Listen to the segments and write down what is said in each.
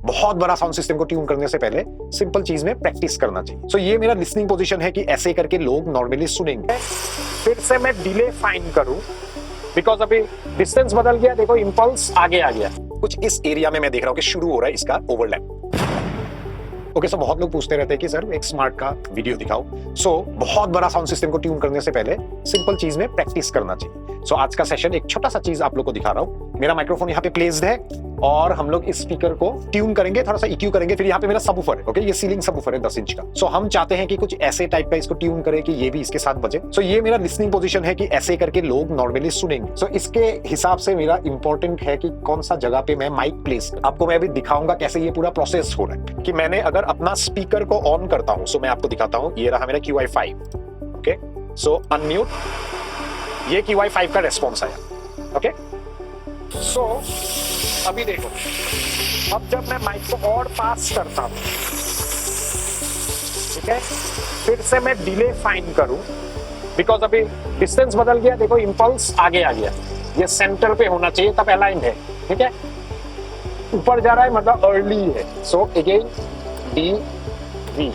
बहुत बड़ा sound system को ट्यून करने से पहले सिंपल चीज में प्रैक्टिस करना चाहिए। सो ये मेरा लिसनिंग पोजीशन है कि ऐसे करके लोग नॉर्मली सुनेंगे। फिर से मैं डिले फाइंड करूं बिकॉज अभी डिस्टेंस बदल गया, देखो इंपल्स आगे आ गया। कुछ इस एरिया में मैं देख रहा हूं कि शुरू हो रहा है इसका ओवरलैप। ओके, सो बहुत लोग पूछते रहते हैं कि सर एक स्मार्ट का वीडियो दिखाओ। सो बहुत बड़ा साउंड सिस्टम को ट्यून करने से पहले सिंपल चीज में प्रैक्टिस करना चाहिए। सो आज का सेशन एक छोटा सा चीज आप लोग को दिखा रहा हूं। मेरा माइक्रोफोन यहाँ पे प्लेस्ड है और हम लोग इस स्पीकर को ट्यून करेंगे, थोड़ा सा EQ करेंगे। फिर यहाँ पे मेरा सबवूफर है, ओके, ये सीलिंग सबवूफर है 10 इंच का। सो हम चाहते हैं कि कुछ ऐसे टाइप का इसको ट्यून करें कि ये भी इसके साथ बजे। सो ये मेरा लिसनिंग पोजीशन है कि ऐसे करके लोग नॉर्मली सुनेंगे। सो इसके हिसाब से मेरा इंपॉर्टेंट है कि कौन सा जगह पे मैं माइक प्लेस। आपको मैं अभी दिखाऊंगा कैसे ये पूरा प्रोसेस हो रहा है। कि मैंने अगर अपना स्पीकर को ऑन करता हूं, सो मैं आपको दिखाता हूं। ये रहा मेरा QI5, ओके। सो अनम्यूट, ये QI5 का रेस्पॉन्स आया, ओके। सो अभी देखो, अब जब मैं माइक को और पास करता हूं, ठीक है, फिर से मैं डिले फाइंड करूं बिकॉज अभी डिस्टेंस बदल गया, देखो इंपल्स आगे आ गया। ये सेंटर पे होना चाहिए तब अलाइंड है, ठीक है। ऊपर जा रहा है मतलब अर्ली है। So again D V.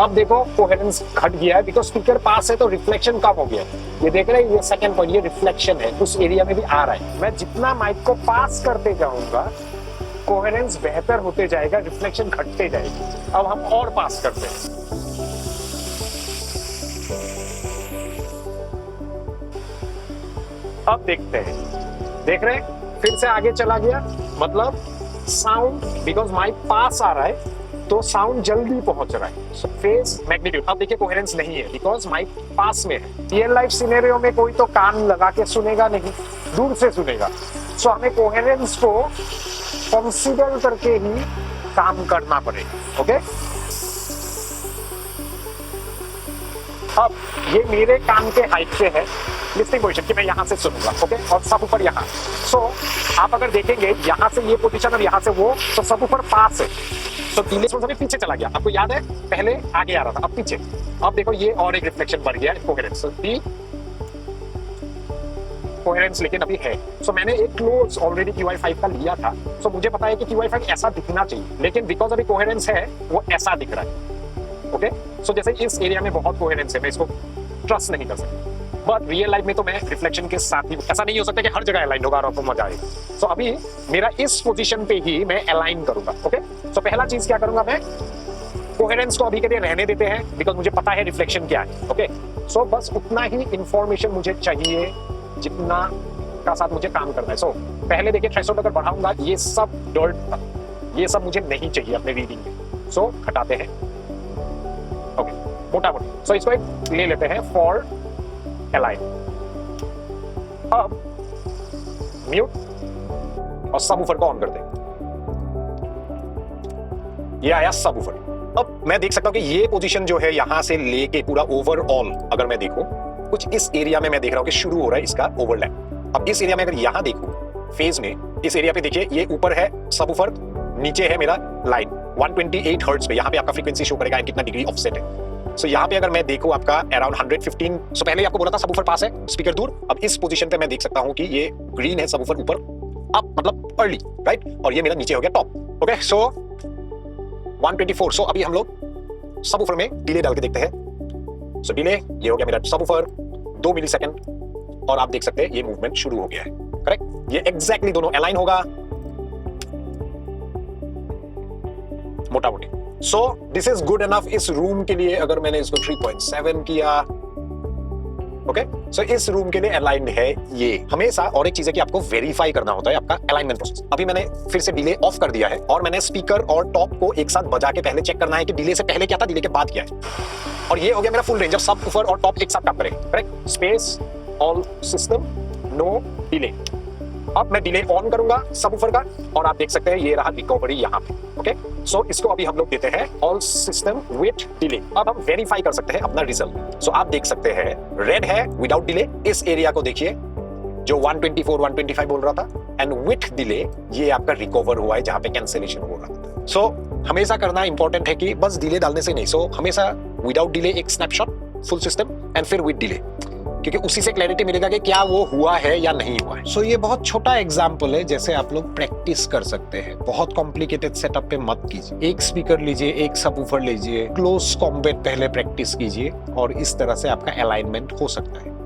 अब देखो कोहेरेंस घट गया है बिकॉज स्पीकर पास है तो रिफ्लेक्शन कम हो गया है। ये देख रहे हैं, ये सेकंड पॉइंट, ये रिफ्लेक्शन है, उस एरिया में भी आ रहा है। मैं जितना माइक को पास करते जाऊंगा कोहेरेंस बेहतर होते जाएगा, रिफ्लेक्शन घटते जाएगी। अब हम और पास करते हैं। अब देखते हैं, देख रहे हैं, फिर से आगे चला गया, मतलब साउंड बिकॉज माइक पास आ रहा है तो साउंड जल्दी पहुंच रहा है। सो फेस मैग्नीट्यूड, अब देखिए कोहेरेंस नहीं है बिकॉज माइक पास में है। रियल लाइफ सिनेरियो में कोई तो कान लगा के सुनेगा नहीं, दूर से सुनेगा। सो हमें कोहेरेंस को कंसीडर करके ही काम करना पड़ेगा, ओके। अब ये मेरे कान के हाइट पे है लिसनिंग पोजीशन कि मैं यहां से सुनूंगा, ओके, और सबवूफर यहां। सो आप अगर देखेंगे यहां से ये पोजीशन और यहां से वो, तो सबवूफर पास है। तो डिले थोड़ा सा पीछे चला गया। आपको याद है पहले आगे आ रहा था, अब पीछे। अब देखो ये और एक रिफ्लेक्शन बढ़ गया है, कोहेरेंस डी कोहेरेंस लेकिन अभी है। सो मैंने एक क्लोज ऑलरेडी QI5 का लिया था। सो मुझे पता है कि QI5 ऐसा दिखना चाहिए, लेकिन बिकॉज अभी कोहेरेंस है वो ऐसा दिख रहा है, ओके। सो जैसे इस एरिया में बहुत कोहेरेंस है, मैं इसको ट्रस्ट नहीं कर सकता। बट रियल लाइफ में तो मैं रिफ्लेक्शन के साथ ही, ऐसा नहीं हो सकता कि हर जगह अलाइन होगा और आपको मजा आएगा। सो अभी मेरा इस पोजीशन पे ही मैं अलाइन करूंगा, ओके। सो पहला चीज क्या करूंगा, मैं कोहेरेंस को अभी के लिए रहने देते हैं बिकॉज मुझे पता है रिफ्लेक्शन क्या है, ओके। सो बस उतना ही इंफॉर्मेशन मुझे चाहिए जितना का साथ मुझे काम करना है। सो पहले देखिए थ्रेशोल्ड अगर बढ़ाऊंगा, ये सब डर्ट था, ये सब मुझे नहीं चाहिए अपने रीडिंग में। सो घटाते हैं, ओके, मोटा मोटा। सो इसको एक ले लेते हैं फॉर अलाइन। अब म्यूट और सबवूफर को ऑन करते हैं। ये आया सबवूफर। अब मैं देख सकता हूं कि ये पोजीशन जो है यहां से लेके पूरा ओवरऑल अगर मैं देखूं, कुछ इस एरिया में मैं देख रहा हूं कि शुरू हो रहा है इसका ओवरलैप। अब इस एरिया में अगर यहां देखूं फेज में, इस एरिया पे देखिए ये ऊपर है सबवूफर, नीचे है मेरा लाइन 128 हर्ट्ज पे। यहां पे आपका फ्रीक्वेंसी शो करेगा कितना डिग्री ऑफसेट है। सो यहाँ पे अगर मैं देखूं आपका अराउंड 115। सो पहले आपको बोला था सबवूफर पास है, स्पीकर दूर। अब इस पोजीशन पे मैं देख सकता हूं कि ये ग्रीन है सबवूफर ऊपर, अप मतलब अर्ली, राइट, और ये मेरा नीचे हो गया टॉप, ओके। सो 124। सो अभी हम लोग सबवूफर में डिले डाल के देखते हैं। सो डिले, ये हो गया मेरा सबवूफर 2 मिलीसेकंड, और आप देख सकते हैं ये मूवमेंट शुरू हो गया है, करेक्ट। ये एग्जैक्टली दोनों अलाइन होगा मोटा मोटी। So this is good enough इस रूम के लिए। अगर मैंने इसको 3.7 किया, ओके, सो इस रूम के लिए अलाइंड है ये हमेशा। और एक चीज है कि आपको वेरीफाई करना होता है आपका अलाइनमेंट प्रोसेस। अभी मैंने फिर से डिले ऑफ कर दिया है और मैंने स्पीकर और टॉप को एक साथ बजा के पहले चेक करना है कि डिले से पहले क्या था, डिले के बाद क्या है। और ये हो गया मेरा फुल रेंज। अब सबवूफर और टॉप एक साथ काम करें, correct. Space, all system, no delay. अब मैं डिले ऑन करूंगा सबवूफर का, और आप देख सकते हैं ये रहा रिकवरी यहाँ पे, ओके। सो इसको अभी हम लोग देते हैं ऑल सिस्टम विथ डिले। अब हम वेरीफाई कर सकते हैं अपना रिजल्ट। सो आप देख सकते हैं रेड है विदाउट डिले। इस एरिया को देखिए जो 124 125 बोल रहा था, एंड विथ डिले ये आपका रिकवर हुआ है जहां पे कैंसिलेशन हो रहा था। सो हमेशा करना इंपॉर्टेंट है कि बस डिले डालने से नहीं। सो हमेशा विदाउट डिले एक स्नैपशॉट फुल सिस्टम, एंड फिर विद डिले। क्योंकि उसी से क्लैरिटी मिलेगा कि क्या वो हुआ है या नहीं हुआ है। सो ये बहुत छोटा एग्जाम्पल है, जैसे आप लोग प्रैक्टिस कर सकते हैं। बहुत कॉम्प्लिकेटेड सेटअप पे मत कीजिए। एक स्पीकर लीजिए, एक सबवूफर लीजिए, क्लोज कॉम्बैट पहले प्रैक्टिस कीजिए और इस तरह से आपका अलाइनमेंट हो सकता है।